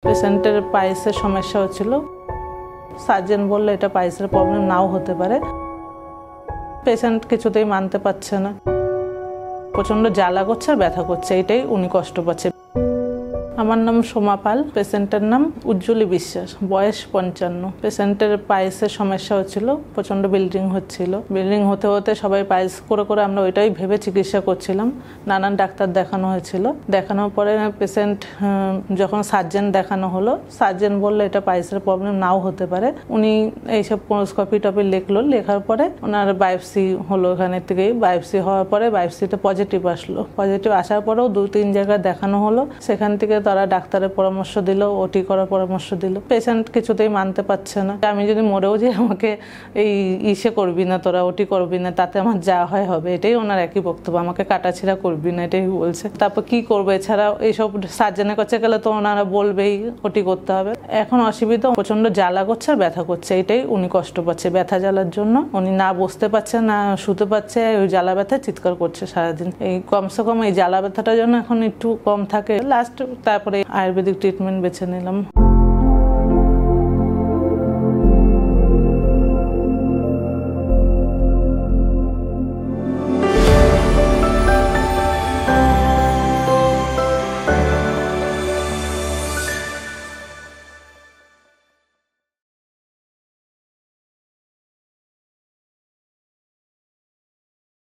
পেশেন্টের পাইলসের সমস্যা হচ্ছিল। সার্জন বললে এটা পাইলসের প্রবলেম নাও হতে পারে। পেশেন্ট কিছুতেই মানতে পারছে না, প্রচণ্ড জ্বালা করছে আর ব্যথা করছে, এটাই উনি কষ্ট পাচ্ছে। আমার নাম সোমা পাল, পেশেন্টের নাম উজ্জ্বলী বিশ্বাস, বয়স 55। পেশেন্টের পাইলসের সমস্যা হচ্ছিল, প্রচণ্ড ব্লিডিং হচ্ছিল। ব্লিডিং হতে হতে সবাই পাইলস করে করে আমরা ওইটাই ভেবে চিকিৎসা করছিলাম। নানান ডাক্তার দেখানো হয়েছিল। দেখানোর পরে পেশেন্ট যখন সার্জন দেখানো হলো, সার্জন বললে এটা পাইলসের প্রবলেম নাও হতে পারে। উনি এইসব কোনোস্কপি টপি লিখলো, লেখার পরে ওনার বায়োপসি হলো। এখানে থেকেই বায়োপসি হওয়ার পরে বায়োপসিতে পজিটিভ আসলো। পজিটিভ আসার পরেও 2-3 জায়গায় দেখানো হলো। সেখান থেকে তারা ডাক্তারের পরামর্শ দিল, ওটি করার পরামর্শ দিল। পেশেন্ট কিছুতেই মানতে পারছে না। আমি যদি মরেও যে আমাকে এই ইসে করবি না, তোরা ওটি করবি না, তাতে আমার যা হয় হবে, এটাই ওনার একই বক্তব্য। আমাকে কাটাছিড়া করবি না, এটাই বলছে। তারপর কি করবে, এছাড়া এইসব সার্জনের কাছে গেলে তো ওনারা বলবেই ওটি করতে হবে। এখন অসুবিধা, প্রচন্ড জ্বালা করছে আর ব্যথা করছে, এটাই উনি কষ্ট পাচ্ছে। ব্যথা জ্বালার জন্য উনি না বসতে পারছে না, শুতে পারছে, ওই জ্বালা ব্যথায় চিৎকার করছে সারাদিন। এই কমসে কম এই জ্বালা ব্যথাটার জন্য এখন একটু কম থাকে। লাস্ট তারপরে আয়ুর্বেদিক ট্রিটমেন্ট বেছে নিলাম।